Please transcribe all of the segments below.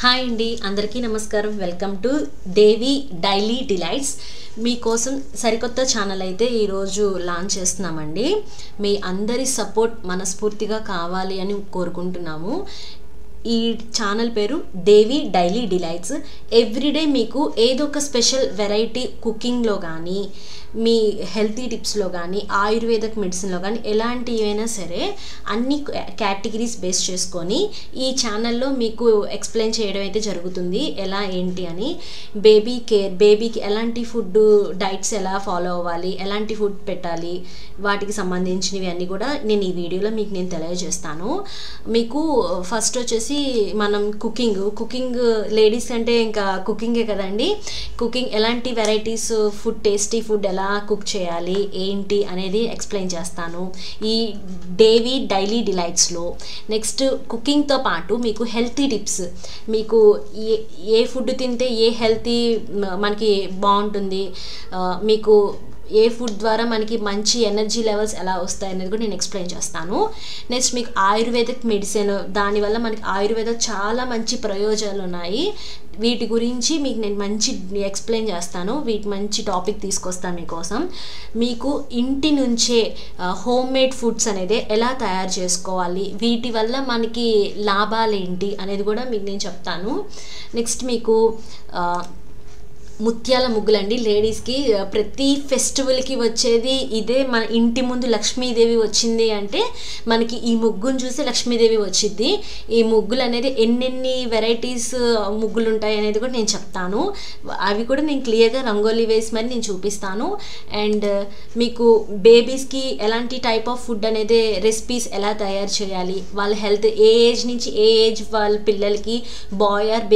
Hi అండి, అందరికీ నమస్కారం. Welcome to Devi daily delights. మీకోసం సరికొత్త ఛానల్ అయితే ఈరోజు లాంచ్ చేస్తున్నామండి. మీ అందరి సపోర్ట్ మనస్ఫూర్తిగా కావాలి అని కోరుకుంటున్నాము. ఈ ఛానల్ పేరు దేవి డైలీ డిలైట్స్. ఎవ్రీడే మీకు ఏదో ఒక స్పెషల్ వెరైటీ కుకింగ్లో కానీ, మీ హెల్తీ టిప్స్లో కానీ, ఆయుర్వేదిక్ మెడిసిన్లో కానీ ఎలాంటివైనా సరే అన్ని కేటగిరీస్ బేస్ చేసుకొని ఈ ఛానల్లో మీకు ఎక్స్ప్లెయిన్ చేయడం అయితే జరుగుతుంది. ఎలా ఏంటి అని, బేబీ కేర్, బేబీకి ఎలాంటి ఫుడ్ డైట్స్ ఎలా ఫాలో అవ్వాలి, ఎలాంటి ఫుడ్ పెట్టాలి, వాటికి సంబంధించినవి అన్నీ కూడా నేను ఈ వీడియోలో మీకు నేను తెలియజేస్తాను. మీకు ఫస్ట్ వచ్చేసి మనం కుకింగ్ లేడీస్ అంటే ఇంకా కుకింగే కదండి. కుకింగ్ ఎలాంటి వెరైటీస్ ఫుడ్, టేస్టీ ఫుడ్ ఎలా కుక్ చేయాలి ఏంటి అనేది ఎక్స్ప్లెయిన్ చేస్తాను ఈ దేవి డైలీ డిలైట్స్లో. నెక్స్ట్ కుకింగ్తో పాటు మీకు హెల్తీ టిప్స్, మీకు ఏ ఫుడ్ తింటే ఏ హెల్తీ మనకి బాగుంటుంది, మీకు ఏ ఫుడ్ ద్వారా మనకి మంచి ఎనర్జీ లెవెల్స్ ఎలా వస్తాయి అనేది కూడా నేను ఎక్స్ప్లెయిన్ చేస్తాను. నెక్స్ట్ మీకు ఆయుర్వేదిక్ మెడిసిన్, దానివల్ల మనకి ఆయుర్వేద చాలా మంచి ప్రయోజనాలు ఉన్నాయి. వీటి గురించి మీకు నేను మంచి ఎక్స్ప్లెయిన్ చేస్తాను. వీటి మంచి టాపిక్ తీసుకొస్తాను మీకోసం. మీకు ఇంటి నుంచే హోమ్ మేడ్ ఫుడ్స్ అనేది ఎలా తయారు చేసుకోవాలి, వీటి వల్ల మనకి లాభాలు ఏంటి అనేది కూడా మీకు నేను చెప్తాను. నెక్స్ట్ మీకు ముత్యాల ముగ్గులండి. లేడీస్కి ప్రతి ఫెస్టివల్కి వచ్చేది ఇదే. మన ఇంటి ముందు లక్ష్మీదేవి వచ్చింది అంటే మనకి ఈ ముగ్గును చూసి లక్ష్మీదేవి వచ్చింది. ఈ ముగ్గులు అనేది ఎన్నెన్ని వెరైటీస్ ముగ్గులు ఉంటాయి అనేది కూడా నేను చెప్తాను. అవి కూడా నేను క్లియర్గా రంగోలీ వేసి మరి నేను చూపిస్తాను. అండ్ మీకు బేబీస్కి ఎలాంటి టైప్ ఆఫ్ ఫుడ్ అనేది, రెసిపీస్ ఎలా తయారు చేయాలి, వాళ్ళ హెల్త్ ఏ ఏజ్ నుంచి ఏ ఏజ్ వాళ్ళ పిల్లలకి, బాయ్ ఆర్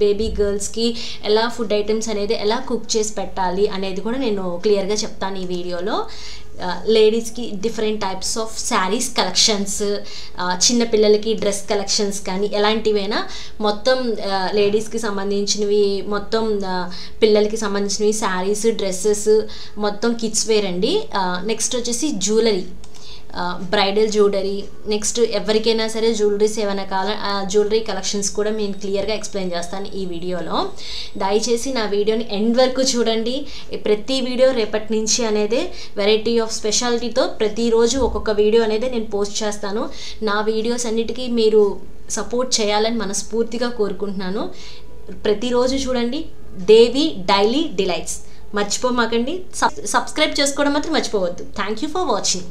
బేబీ గర్ల్స్కి ఎలా ఫుడ్ ఐటమ్స్ అనేది ఎలా కుక్ చేసి పెట్టాలి అనేది కూడా నేను క్లియర్గా చెప్తాను ఈ వీడియోలో. లేడీస్కి different types of saris collections, చిన్నపిల్లలకి డ్రెస్ కలెక్షన్స్ కానీ ఎలాంటివైనా మొత్తం లేడీస్కి సంబంధించినవి, మొత్తం పిల్లలకి సంబంధించినవి శారీస్, డ్రెస్సెస్, మొత్తం కిడ్స్ వేర్ అండి. నెక్స్ట్ వచ్చేసి జ్యువెలరీ, బ్రైడల్ జ్యువెలరీ. నెక్స్ట్ ఎవరికైనా సరే జ్యువెలరీస్ ఏమైనా కావాలి, జ్యువెలరీ కలెక్షన్స్ కూడా నేను క్లియర్గా ఎక్స్ప్లెయిన్ చేస్తాను ఈ వీడియోలో. దయచేసి నా వీడియోని ఎండ్ వరకు చూడండి. ప్రతి వీడియో రేపటి నుంచి అనేది వెరైటీ ఆఫ్ స్పెషాలిటీతో ప్రతిరోజు ఒక్కొక్క వీడియో అనేది నేను పోస్ట్ చేస్తాను. నా వీడియోస్ అన్నిటికీ మీరు సపోర్ట్ చేయాలని మనస్ఫూర్తిగా కోరుకుంటున్నాను. ప్రతిరోజు చూడండి దేవి డైలీ డిలైట్స్. మర్చిపోమాకండి. సబ్స్క్రైబ్ చేసుకోవడం మాత్రం మర్చిపోవద్దు. Thank you for watching.